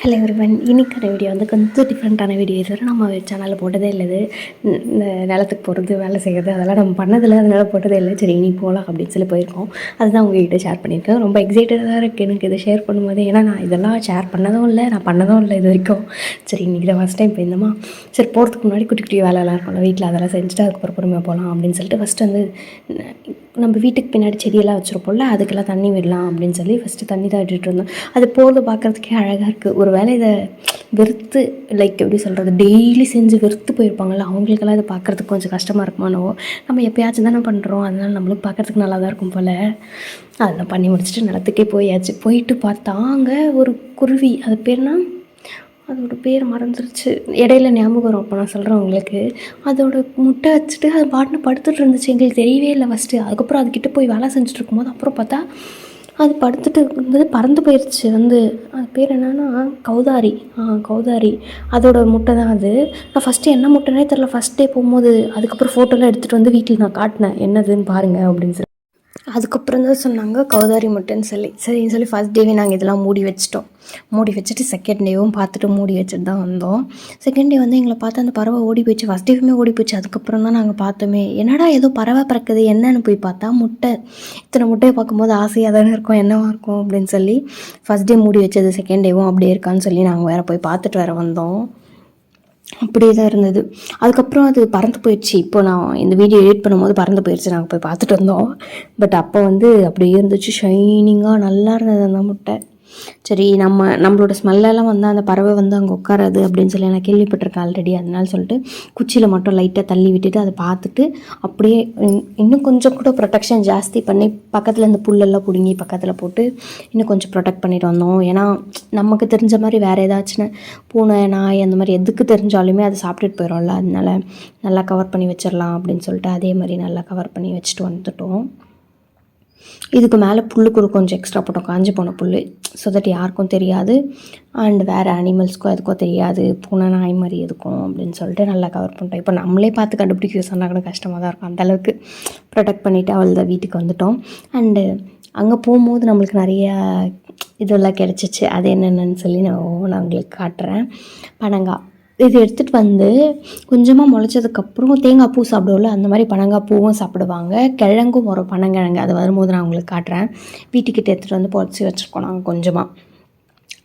Hello everyone, இன்னைக்கான video வந்து கொஞ்சம் டிஃப்ரெண்ட்டான வீடியோ. இதுவரை நம்ம சேனலில் போட்டதே இல்லை. இது இந்த நிலத்துக்கு போகிறது, வேலை செய்கிறது அதெல்லாம் நம்ம பண்ணதில்லை, அதனால் போட்டதே இல்லை. சரி இனி போகலாம் அப்படின்னு சொல்லி போயிருக்கோம். அதுதான் உங்கள்கிட்ட ஷேர் பண்ணியிருக்கேன். ரொம்ப எக்ஸைட்டடாக இருக்குது எனக்கு இதை ஷேர் பண்ணும்போது. ஏன்னா நான் இதெல்லாம் ஷேர் பண்ணதும் இல்லை, நான் பண்ணதும் இல்லை இது வரைக்கும். சரி இன்றைக்கி தான் ஃபஸ்ட் டைம் போயிருந்தோமா. சரி போகிறதுக்கு முன்னாடி குட்டி குட்டி வேலைலாம் இருக்கும்ல வீட்டில், அதெல்லாம் செஞ்சுட்டு அதுக்கப்புறம் பொறுமையாக போகலாம் அப்படின்னு சொல்லிட்டு ஃபஸ்ட்டு வந்து நம்ம வீட்டுக்கு பின்னாடி செடியெல்லாம் வச்சுருப்போம்ல, அதுக்கெல்லாம் தண்ணி விடலாம் அப்படின்னு சொல்லி ஃபஸ்ட்டு தண்ணி தான் விட்டுட்டு இருந்தோம். அது போகிறது பார்க்குறதுக்கே அழகாக இருக்குது. ஒரு வேளை இதை வெறுத்து எப்படி சொல்கிறது, டெய்லி செஞ்சு வெறுத்து போயிருப்பாங்கள்ல, அவங்களுக்கெல்லாம் இதை பார்க்குறதுக்கு கொஞ்சம் கஷ்டமாக இருக்குமானோ. நம்ம எப்போயாச்சும் தானே பண்ணுறோம், அதனால் நம்மளுக்கு பார்க்குறதுக்கு நல்லா தான் இருக்கும் போல். அதெல்லாம் பண்ணி முடிச்சுட்டு நிலத்துக்கே போயாச்சு. போயிட்டு பார்த்தா அங்கே ஒரு குருவி, அது பேர்னா அதோடய பேர் மறந்துருச்சு, இடையில ஞாபகம் வரும் அப்போ நான் சொல்கிறேன் உங்களுக்கு. அதோட முட்டை வச்சுட்டு அது பாட்டுன்னு படுத்துட்டு இருந்துச்சு. எங்களுக்கு தெரியவே இல்லை ஃபஸ்ட்டு. அதுக்கப்புறம் அதுக்கிட்ட போய் வேலை செஞ்சுட்டு இருக்கும்போது அப்புறம் பார்த்தா அது படுத்துட்டு இருந்தது, பறந்து போயிடுச்சு. வந்து அது பேர் என்னென்னா கௌதாரி. கௌதாரி அதோட முட்டை தான் அது. நான் ஃபஸ்ட்டு என்ன முட்டைனே தெரில ஃபஸ்ட் டே போகும்போது. அதுக்கப்புறம் ஃபோட்டோலாம் எடுத்துகிட்டு வந்து வீட்டில் நான் காட்டினேன், என்னதுன்னு பாருங்கள் அப்படின்னு சொல்லி. அதுக்கப்புறம் தான் சொன்னாங்க கௌதாரி முட்டைன்னு சொல்லி. சரின்னு சொல்லி ஃபஸ்ட் டேவே நாங்கள் இதெல்லாம் மூடி வச்சிட்டோம். மூடி வச்சுட்டு செகண்ட் டேவும் பார்த்துட்டு மூடி வச்சுட்டு தான் வந்தோம். செகண்ட் டே வந்து எங்களை பார்த்து அந்த பறவை ஓடி போயிடுச்சு. ஃபஸ்ட் டேவுமே ஓடி போயிடுச்சு. அதுக்கப்புறம் தான் நாங்கள் பார்த்தோமே, என்னடா ஏதோ பறவை பறக்குது என்னன்னு போய் பார்த்தா முட்டை. இத்தனை முட்டையை பார்க்கும்போது ஆசையாக தானே இருக்கும், என்னவாக இருக்கும் அப்படின்னு சொல்லி ஃபஸ்ட் டே மூடி வச்சது செகண்ட் டேவும் அப்படியே இருக்கான்னு சொல்லி நாங்கள் வேறு போய் பார்த்துட்டு வேறு வந்தோம். அப்படியே தான் இருந்தது. அதுக்கப்புறம் அது பறந்து போயிடுச்சு. இப்போ நான் இந்த வீடியோ எடிட் பண்ணும்போது பறந்து போயிடுச்சு. நாங்கள் போய் பார்த்துட்டு வந்தோம். பட் அப்போ வந்து அப்படியே இருந்துச்சு, ஷைனிங்காக நல்லா இருந்தது அந்த முட்டை. சரி நம்மளோட ஸ்மெல்லெல்லாம் வந்து அந்த பறவை வந்து அங்கே உட்காராது அப்படின்னு சொல்லி நான் கேள்விப்பட்டிருக்கேன் ஆல்ரெடி. அதனால சொல்லிட்டு குச்சியில் மட்டும் லைட்டாக தள்ளி விட்டுட்டு அதை பார்த்துட்டு அப்படியே இன்னும் கொஞ்சம் கூட ப்ரொடெக்ஷன் ஜாஸ்தி பண்ணி பக்கத்தில் இந்த புல்லெல்லாம் பிடுங்கி பக்கத்தில் போட்டு இன்னும் கொஞ்சம் ப்ரொடெக்ட் பண்ணிட்டு வந்தோம். ஏன்னா நமக்கு தெரிஞ்ச மாதிரி வேறு ஏதாச்சும் பூனை நாய் அந்த மாதிரி எதுக்கு தெரிஞ்சாலுமே அதை சாப்பிட்டுட்டு போயிடும்ல, அதனால நல்லா கவர் பண்ணி வச்சிடலாம் அப்படின்னு சொல்லிட்டு அதே மாதிரி நல்லா கவர் பண்ணி வச்சுட்டு வந்துட்டோம். இதுக்கு மேலே புல் கூட கொஞ்சம் எக்ஸ்ட்ரா போட்டோம், காஞ்சி போன புல், ஸோ தட் யாருக்கும் தெரியாது அண்ட் வேறு அனிமல்ஸ்க்கும் எதுக்கும் தெரியாது, பூனை நாய் மாதிரி எதுக்கும் அப்படின்னு சொல்லிட்டு நல்லா கவர் பண்ணிட்டோம். இப்போ நம்மளே பார்த்து கண்டுபிடிக்க சொன்னால் கூட கஷ்டமாக தான் இருக்கும். அந்தளவுக்கு ப்ரொடெக்ட் பண்ணிவிட்டு அவள் தான் வீட்டுக்கு வந்துட்டோம். அண்டு அங்கே போகும்போது நம்மளுக்கு நிறையா இதெல்லாம் கிடச்சிச்சு. அது என்னென்னு சொல்லி நான் உங்களுக்கு காட்டுறேன். பனங்காய் இது எடுத்துகிட்டு வந்து கொஞ்சமாக முளைச்சதுக்கப்புறம் தேங்காய் பூ சாப்பிடுவோம்ல, அந்த மாதிரி பனங்காய் பூவும் சாப்பிடுவாங்க. கிழங்கும் வரும், பனங்கிழங்கு. அது வரும்போது நான் உங்களுக்கு காட்டுறேன். வீட்டுக்கிட்ட எடுத்துகிட்டு வந்து பொறிச்சி வச்சுருக்கோம் நாங்கள் கொஞ்சமாக.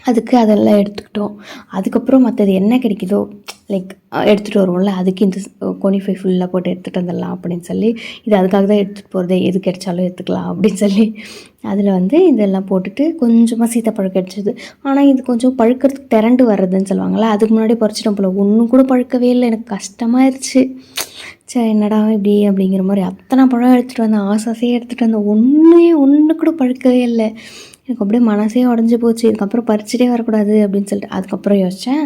அதுக்கு அதெல்லாம் எடுத்துக்கிட்டோம். அதுக்கப்புறம் மற்றது என்ன கிடைக்குதோ லைக் எடுத்துகிட்டு வருவோம்ல, அதுக்கு இந்த கோனிஃபை ஃபுல்லாக போட்டு எடுத்துகிட்டு வந்துடலாம் அப்படின்னு சொல்லி, இது அதுக்காக தான் எடுத்துகிட்டு போகிறது, எது கிடைச்சாலும் எடுத்துக்கலாம் அப்படின்னு சொல்லி அதில் வந்து இதெல்லாம் போட்டுட்டு கொஞ்சமாக சீத்தாப்பழம் கிடச்சிது. ஆனால் இது கொஞ்சம் பழுக்கிறதுக்கு திரண்டு வர்றதுன்னு சொல்லுவாங்கள்ல, அதுக்கு முன்னாடி பறிச்சிட்டோம் போல். ஒன்றும் கூட பழுக்கவே இல்லை. எனக்கு கஷ்டமாயிருச்சு. சரி என்னடா இப்படி அப்படிங்கிற மாதிரி அத்தனை பழம் எடுத்துகிட்டு வந்தேன், ஆசையாக எடுத்துகிட்டு வந்தேன். ஒன்று கூட பழுக்கவே இல்லை. எனக்கு அப்படியே மனசே உடஞ்சி போச்சு. இதுக்கப்புறம் பறிச்சுட்டே வரக்கூடாது அப்படின்னு சொல்லிட்டு அதுக்கப்புறம் யோசித்தேன்,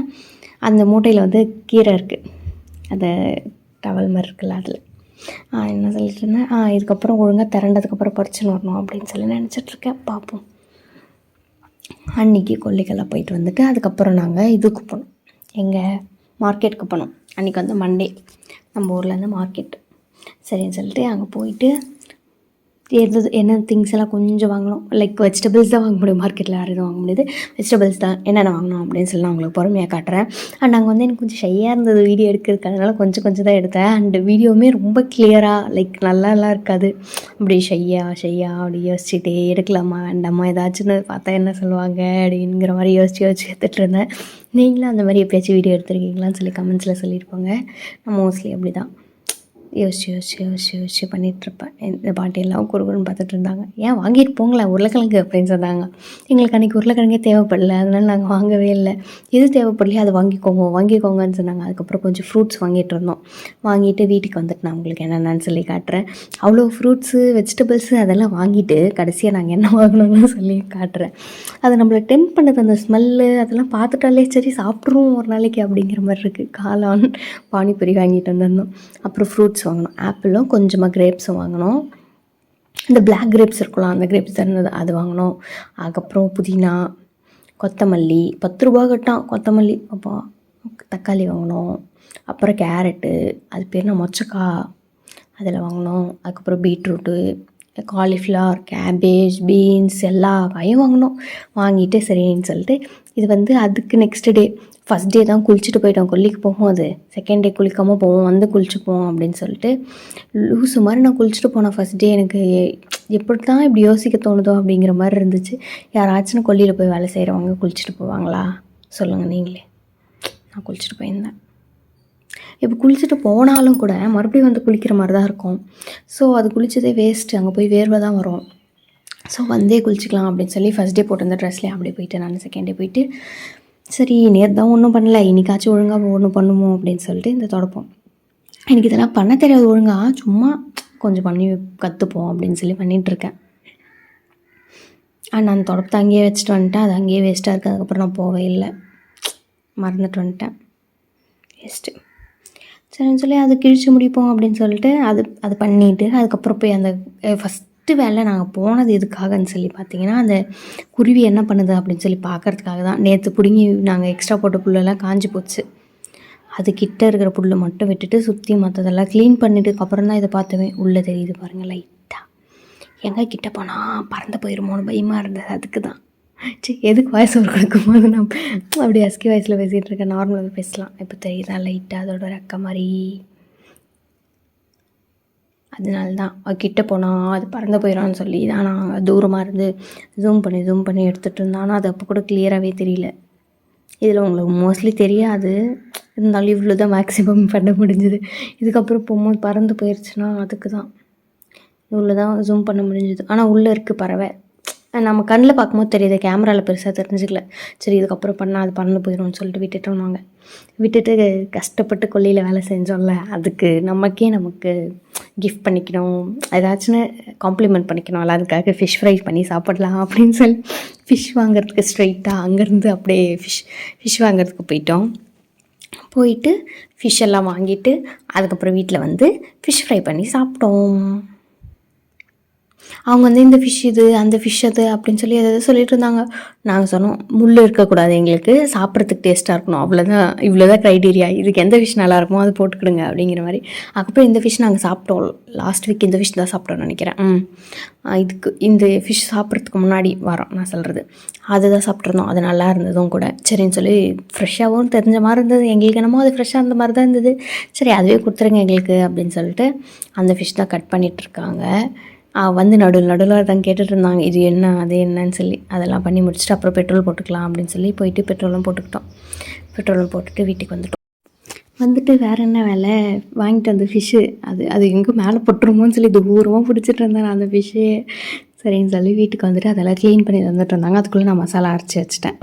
அந்த மூட்டையில் வந்து கீரை இருக்குது, அந்த டவல் மாதிரி இருக்குல்ல, அதில் என்ன சொல்லிட்டு இருந்தேன், இதுக்கப்புறம் ஒழுங்காக திரண்டதுக்கப்புறம் பறிச்சுன்னு வரணும் அப்படின்னு சொல்லி நினச்சிட்ருக்கேன். பார்ப்போம். அன்றைக்கி கொல்லிக்கெல்லாம் போயிட்டு வந்துட்டு அதுக்கப்புறம் நாங்கள் இதுக்கு போனோம், எங்கள் மார்க்கெட்டுக்கு போனோம். அன்றைக்கி வந்து மண்டே, நம்ம ஊர்லேருந்து மார்க்கெட். சரின்னு சொல்லிட்டு அங்கே போயிட்டு என்ன திங்ஸ் எல்லாம் கொஞ்சம் வாங்கினோம். லைக் வெஜிடபிள்ஸ் தான் வாங்க முடியும், மார்க்கெட்டில் வேறு எதுவும் வாங்க முடியாது. வெஜிடபிள்ஸ் தான் என்னென்ன வாங்கினோம் அப்படின்னு சொல்லி நான் உங்களுக்கு பொறுமையாக காட்டுறேன். அண்ட் அங்கே வந்து எனக்கு கொஞ்சம் ஷையாக இருந்தது வீடியோ எடுக்கிறதுக்கு, அதனால் கொஞ்சம் தான் எடுத்தேன். அண்டு வீடியோவுமே ரொம்ப கிளியராக லைக் நல்லாலாம் இருக்காது. அப்படி ஷையா அப்படி யோசிச்சுட்டே எடுக்கலாமா வேண்டாமா, ஏதாச்சுன்னு பார்த்தா என்ன சொல்லுவாங்க அப்படிங்கிற மாதிரி யோசிச்சு எடுத்துகிட்டு இருந்தேன். நீங்களும் அந்த மாதிரி எப்பயாச்சும் வீடியோ எடுத்துருக்கீங்களான்னு சொல்லி கமெண்ட்ஸில் சொல்லியிருப்பாங்க. நான் மோஸ்ட்லி அப்படி தான் யோசிச்சு பண்ணிகிட்ருப்பேன். இந்த பாட்டியெல்லாம் குறுகுறுன்னு பார்த்துட்டு இருந்தாங்க. ஏன் வாங்கிட்டு போங்களேன் உருளைக்கிழங்கு அப்படின்னு சொன்னாங்க. எங்களுக்கு அன்றைக்கி உருளைக்கிழங்கே தேவைப்படல, அதனால் நாங்கள் வாங்கவே இல்லை. எது தேவைப்படலையோ அதை வாங்கிக்கோங்கன்னு சொன்னாங்க. அதுக்கப்புறம் கொஞ்சம் ஃப்ரூட்ஸ் வாங்கிட்டு இருந்தோம். வாங்கிட்டு வீட்டுக்கு வந்துட்டு நான் உங்களுக்கு என்னென்னு சொல்லி காட்டுறேன். அவ்வளோ ஃப்ரூட்ஸு வெஜிடபிள்ஸு அதெல்லாம் வாங்கிட்டு கடைசியாக நாங்கள் என்ன வாங்கினோன்னு சொல்லி காட்டுறேன். அது நம்மளை டெம்ப் பண்ணுது, அந்த ஸ்மெல்லு அதெல்லாம் பார்த்துட்டாலே சரி சாப்பிட்ருவோம் ஒரு நாளைக்கு அப்படிங்கிற மாதிரி இருக்குது. காளான் பானிபூரி வாங்கிட்டு வந்திருந்தோம். அப்புறம் ஃப்ரூட்ஸ் வாங்கினோம், ஆப்பிளும் கொஞ்சமாக கிரேப்ஸும் வாங்கினோம். இந்த பிளாக் கிரேப்ஸ் இருக்கலாம், அந்த கிரேப்ஸ் தான் இருந்தது, அது வாங்கினோம். அதுக்கப்புறம் புதினா, கொத்தமல்லி 10 ரூபா கட்டான் கொத்தமல்லி. அப்போ தக்காளி வாங்கினோம். அப்புறம் கேரட்டு, அது பேர் என்ன மொச்சக்காய், அதில் வாங்கினோம். அதுக்கப்புறம் பீட்ரூட்டு, காலிஃப்ளவர், கேபேஜ், பீன்ஸ் எல்லா காயும் வாங்கினோம். வாங்கிட்டு சரின்னு சொல்லிட்டு இது வந்து அதுக்கு நெக்ஸ்ட் டே ஃபஸ்ட் டே தான் குளிச்சுட்டு போயிட்டோம். கொல்லிக்கு போகும்போது செகண்ட் டே குளிக்காமல் போவோம், வந்து குளிச்சுப்போம் அப்படின்னு சொல்லிட்டு லூஸு மாதிரி நான் குளிச்சுட்டு போனேன். ஃபஸ்ட் டே எனக்கு எப்படி தான் இப்படி யோசிக்க தோணுதோ அப்படிங்கிற மாதிரி இருந்துச்சு. யாராச்சும் கொல்லியில் போய் வேலை செய்கிறவங்க குளிச்சுட்டு போவாங்களா சொல்லுங்கள் நீங்களே. நான் குளிச்சுட்டு போயிருந்தேன். இப்போ குளிச்சுட்டு போனாலும் கூட மறுபடியும் வந்து குளிக்கிற மாதிரி தான் இருக்கும். ஸோ அது குளிச்சதே வேஸ்ட்டு, அங்கே போய் வேர்வை தான் வரும். ஸோ வந்தே குளிச்சிக்கலாம் அப்படின்னு சொல்லி ஃபஸ்ட் டே போட்டிருந்த ட்ரெஸ்லேயே அப்படியே போயிட்டு நான் செகண்ட் டே போயிட்டு சரி நேற்று தான் ஒன்றும் பண்ணல, இன்றைக்காச்சும் ஒழுங்காக ஒன்று பண்ணுவோம் அப்படின்னு சொல்லிட்டு இந்த தொடப்போம். எனக்கு இதெல்லாம் பண்ண தெரியாது ஒழுங்காக, சும்மா கொஞ்சம் பண்ணி கற்றுப்போம் அப்படின்னு சொல்லி பண்ணிகிட்ருக்கேன். நான் அந்த தொடப்பத்தை அங்கேயே வச்சுட்டு வந்துட்டேன். அது அங்கேயே வேஸ்ட்டாக இருக்குது. அதுக்கப்புறம் நான் போவே இல்லை, மறந்துட்டு வந்துட்டேன். வேஸ்ட்டு சரின்னு சொல்லி அது கிழிச்சு முடிப்போம் அப்படின்னு சொல்லிட்டு அது பண்ணிவிட்டு அதுக்கப்புறம் போய் அந்த ஃபஸ்ட்டு வேலை நாங்கள் போனது எதுக்காகன்னு சொல்லி பார்த்தீங்கன்னா, அந்த குருவி என்ன பண்ணுது அப்படின்னு சொல்லி பார்க்குறதுக்காக தான். நேற்று பிடுங்கி நாங்கள் எக்ஸ்ட்ரா போட்ட புல்லெல்லாம் காஞ்சி போச்சு. அது கிட்டே இருக்கிற புல் மட்டும் விட்டுட்டு சுற்றி மற்றதெல்லாம் க்ளீன் பண்ணிட்டுக்கப்புறம் தான் இதை பார்த்துவேன். உள்ளே தெரியுது பாருங்கள் லைட்டாக. எங்கே கிட்டே போனால் பறந்து போயிடுமோன்னு பயமாக இருந்தது. அதுக்கு தான் சரி எதுக்கு வாய்ஸ் ஓவர் கொடுக்கும்போது நான் அப்படி அஸ்கி வாய்ஸில் பேசிகிட்டு இருக்கேன். நார்மலாக பேசலாம். இப்போ தெரியுதா லைட்டாக அதோட ரெக்க மாதிரி. அதனால தான் கிட்டே போனால் அது பறந்து போயிடும்னு சொல்லி தான் நான் தூரமாக இருந்து ஜூம் பண்ணி எடுத்துகிட்டு இருந்தேன். ஆனால் அது அப்போ கூட கிளியராகவே தெரியல. இதில் உங்களுக்கு மோஸ்ட்லி தெரியாது, இருந்தாலும் இவ்வளோ தான் மேக்ஸிமம் பண்ண முடிஞ்சுது. இதுக்கப்புறம் போகும்போது பறந்து போயிடுச்சுன்னா அதுக்கு தான் இவ்வளோ தான் ஜூம் பண்ண முடிஞ்சுது. ஆனால் உள்ளே இருக்குது பறவை. நம்ம கண்ணில் பார்க்கும்போது தெரியுது, கேமராவில் பெருசாக தெரிஞ்சுக்கல. சரி இதுக்கப்புறம் பண்ணால் அது பறந்து போயிடும்னு சொல்லிட்டு விட்டுட்டோம். நாங்கள் விட்டுட்டு கஷ்டப்பட்டு கொல்லியில் வேலை செஞ்சோம்ல, அதுக்கு நமக்கு கிஃப்ட் பண்ணிக்கணும், ஏதாச்சும் காம்ப்ளிமெண்ட் பண்ணிக்கணும்ல, அதுக்காக ஃபிஷ் ஃப்ரை பண்ணி சாப்பிடலாம் அப்படின்னு சொல்லி ஃபிஷ் வாங்குறதுக்கு ஸ்ட்ரைட்டாக அங்கேருந்து அப்படியே ஃபிஷ் வாங்குறதுக்கு போயிட்டு ஃபிஷ் எல்லாம் வாங்கிட்டு அதுக்கப்புறம் வீட்டில் வந்து ஃபிஷ் ஃப்ரை பண்ணி சாப்பிட்டோம். அவங்க வந்து இந்த ஃபிஷ் இது அந்த ஃபிஷ் அது அப்படின்னு சொல்லி எதாவது சொல்லிட்டு இருந்தாங்க. நாங்கள் சொன்னோம் முள் இருக்கக்கூடாது, எங்களுக்கு சாப்பிட்றதுக்கு டேஸ்ட்டாக இருக்கணும், அவ்வளோதான், இவ்வளோதான் க்ரைட்டீரியா, இதுக்கு எந்த ஃபிஷ் நல்லா இருக்குமோ அது போட்டுக்கிடுங்க அப்படிங்கிற மாதிரி. அதுக்கப்புறம் இந்த ஃபிஷ் நாங்கள் சாப்பிட்டோம். லாஸ்ட் வீக் இந்த ஃபிஷ் தான் சாப்பிட்டோம்னு நினைக்கிறேன். இதுக்கு இந்த ஃபிஷ் சாப்பிட்றதுக்கு முன்னாடி வாரம் நான் சொல்கிறது அதுதான் சாப்பிட்ருந்தோம். அது நல்லா இருந்ததும் கூட. சரின்னு சொல்லி ஃப்ரெஷ்ஷாகவும் தெரிஞ்ச மாதிரி இருந்தது. எங்களுக்கு என்னமோ அது ஃப்ரெஷ்ஷாக அந்த மாதிரி தான் இருந்தது. சரி அதுவே கொடுத்துருங்க எங்களுக்கு அப்படின்னு சொல்லிட்டு அந்த ஃபிஷ் தான் கட் பண்ணிகிட்ருக்காங்க. வந்து நடுவில் தான் கேட்டுட்டு இருந்தாங்க, இது என்ன அது என்னன்னு சொல்லி. அதெல்லாம் பண்ணி முடிச்சுட்டு அப்புறம் பெட்ரோல் போட்டுக்கலாம் அப்படின்னு சொல்லி போயிட்டு பெட்ரோலும் போட்டுக்கிட்டோம். பெட்ரோலும் போட்டுட்டு வீட்டுக்கு வந்துட்டு வேறு என்ன வேலை, வாங்கிட்டு வந்து ஃபிஷ்ஷு அது எங்கே மேலே போட்டுருமோன்னு சொல்லி தூரமாக பிடிச்சிட்டு இருந்தேன் நான் அந்த ஃபிஷ்ஷு. சரின்னு சொல்லி வீட்டுக்கு வந்துட்டு அதெல்லாம் க்ளீன் பண்ணி வந்துட்டு இருந்தாங்க. அதுக்குள்ளே நான் மசாலா அரைச்சி வச்சுட்டேன்.